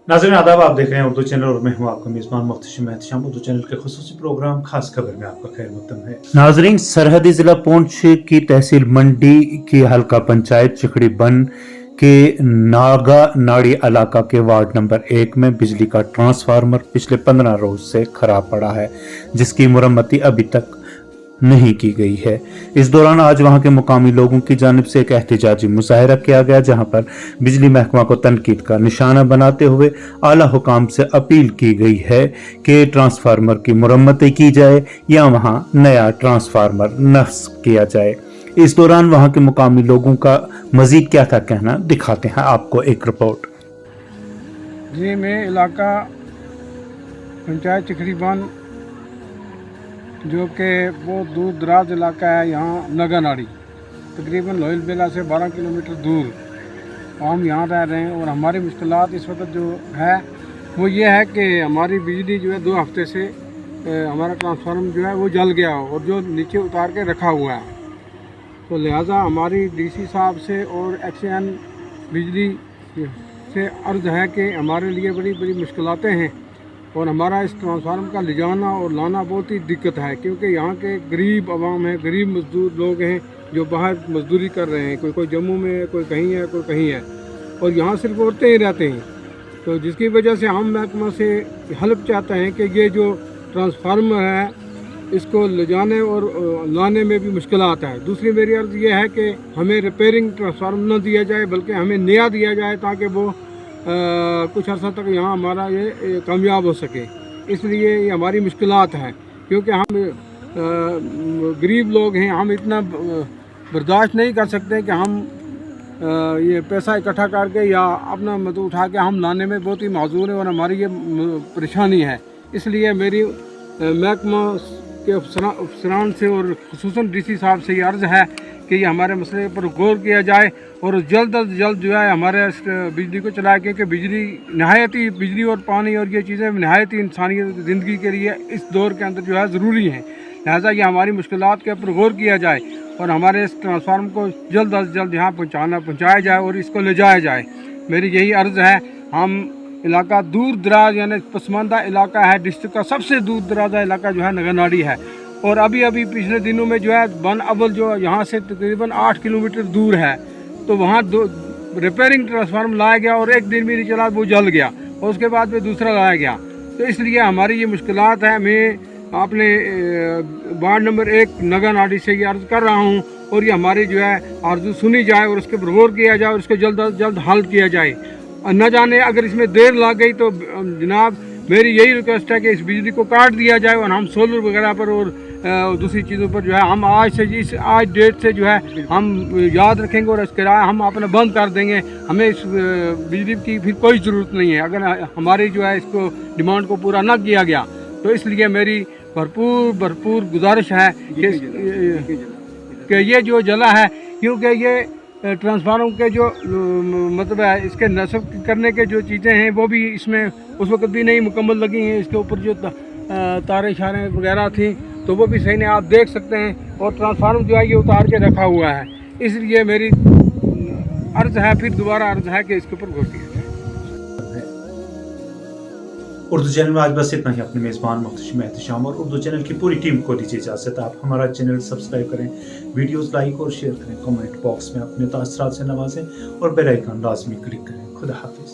नाज़रीन आदाब, आप देख रहे हैं उर्दू चैनल और मैं हूं आपका मेज़बान मुख्तशिम एहतशाम। उर्दू चैनल के खुसूसी प्रोग्राम खास खबर में आपका खैर मक़दम है। नाज़रीन, सरहदी ज़िला पुंछ की तहसील मंडी की हल्का पंचायत चिखड़ी बन के नागा नाड़ी इलाका के वार्ड नंबर 1 में बिजली का ट्रांसफार्मर पिछले 15 रोज से खराब पड़ा है, जिसकी मुरम्मती अभी तक नहीं की गई है। इस दौरान आज वहां के मुकामी लोगों की जानिब से एक एहतजाजी मुजाहरा किया गया, जहां पर बिजली महकमा को तनकीद का निशाना बनाते हुए आला हुकाम से अपील की गई है कि ट्रांसफार्मर की मुरम्मती की जाए या वहां नया ट्रांसफार्मर नस्ब किया जाए। इस दौरान वहां के मुकामी लोगों का मजीद क्या था कहना, दिखाते हैं आपको एक रिपोर्ट। जी, मैं इलाका पंचायत चिखड़ी बन जो कि बहुत दूर दराज इलाका है, यहाँ नगा नाड़ी तकरीबन लोहिल बेला से 12 किलोमीटर दूर हम यहाँ रह रहे हैं। और हमारी मुश्किलात इस वक्त जो है वो ये है कि हमारी बिजली जो है 2 हफ्ते से हमारा ट्रांसफार्मर जो है वो जल गया और जो नीचे उतार के रखा हुआ है, तो लिहाजा हमारी डीसी साहब से और एक्शन बिजली से अर्ज़ है कि हमारे लिए बड़ी बड़ी मुश्किलातें हैं और हमारा इस ट्रांसफार्मर का ले जाना और लाना बहुत ही दिक्कत है, क्योंकि यहाँ के गरीब आवाम हैं, गरीब मजदूर लोग हैं जो बाहर मजदूरी कर रहे हैं। कोई जम्मू में है, कोई कहीं है, कोई कहीं है, और यहाँ सिर्फ औरतें ही रहते हैं। तो जिसकी वजह से हम महकमा से हेल्प चाहते हैं कि ये जो ट्रांसफार्मर है इसको ले जाने और लाने में भी मुश्किलात है। दूसरी मेरी अर्ज़ ये है कि हमें रिपेयरिंग ट्रांसफार्मर न दिया जाए, बल्कि हमें नया दिया जाए ताकि वो कुछ अर्सा तक यहाँ हमारा ये कामयाब हो सके। इसलिए ये हमारी मुश्किलात है, क्योंकि हम गरीब लोग हैं, हम इतना बर्दाश्त नहीं कर सकते कि हम ये पैसा इकट्ठा करके या अपना मतलब उठा के हम लाने में बहुत ही माजूर हैं और हमारी ये परेशानी है। इसलिए मेरी महकमा के अफसरान से और खुसूसन डीसी साहब से ये अर्ज़ है कि ये हमारे मसले पर गौर किया जाए और जल्द अज जल्द जो है हमारे बिजली को चलाए, क्योंकि बिजली और पानी और ये चीज़ें नहायत ही इंसानी ज़िंदगी के लिए इस दौर के अंदर जो है ज़रूरी हैं। लिहाजा ये हमारी मुश्किलात के ऊपर गौर किया जाए और हमारे इस ट्रांसफार्मर को जल्द अज जल्द यहाँ पहुँचाया जाए और इसको ले जाया जाए। मेरी यही अर्ज़ है। हम इलाका दूर दराज यानी पसमानदा इलाका है, डिस्ट्रिक्ट का सबसे दूर दराजा इलाका जो है नगा नाड़ी है, और अभी पिछले दिनों में जो है बन अव्वल जो यहाँ से तकरीबन 8 किलोमीटर दूर है, तो वहाँ रिपेयरिंग ट्रांसफार्मर लाया गया और एक दिन भी नहीं चला, वो जल गया और उसके बाद में दूसरा लाया गया। तो इसलिए हमारी ये मुश्किलात है। मैं अपने वार्ड नंबर 1 नगा नाड़ी से ये अर्ज़ कर रहा हूँ और ये हमारी जो है आरज़ू सुनी जाए और उसके पर गौर किया जाए और इसको जल्द अज जल्द हल किया जाए। न जाने अगर इसमें देर लग गई तो जनाब मेरी यही रिक्वेस्ट है कि इस बिजली को काट दिया जाए और हम सोलर वगैरह पर और दूसरी चीज़ों पर जो है हम आज डेट से जो है हम याद रखेंगे और इस किराया हम अपना बंद कर देंगे। हमें इस बिजली की फिर कोई ज़रूरत नहीं है अगर हमारी जो है इसको डिमांड को पूरा ना किया गया। तो इसलिए मेरी भरपूर गुजारिश है कि ये जो जला है, क्योंकि ये ट्रांसफार्मर के जो मतलब है इसके नस्ब करने के जो चीज़ें हैं वो भी इसमें उस वक्त भी नहीं मुकम्मल लगी हैं। इसके ऊपर जो तारें शारें वगैरह थी तो वो भी सही नहीं, आप देख सकते हैं, और ट्रांसफार्मर जो है ये उतार के रखा हुआ है। इसलिए मेरी अर्ज़ है, फिर दोबारा अर्ज़ है कि इसके ऊपर गौर किया जाए। उर्दू चैनल में आज बस इतना ही। अपने मेज़बान मुख्तशिम एहतशाम और उर्दू चैनल की पूरी टीम को दीजिए इजाज़त। आप हमारा चैनल सब्सक्राइब करें, वीडियोस लाइक और शेयर करें, कमेंट बॉक्स में अपने तासरात से नवाजें और बेल आइकन लाजमी क्लिक करें। खुदा हाफिज़।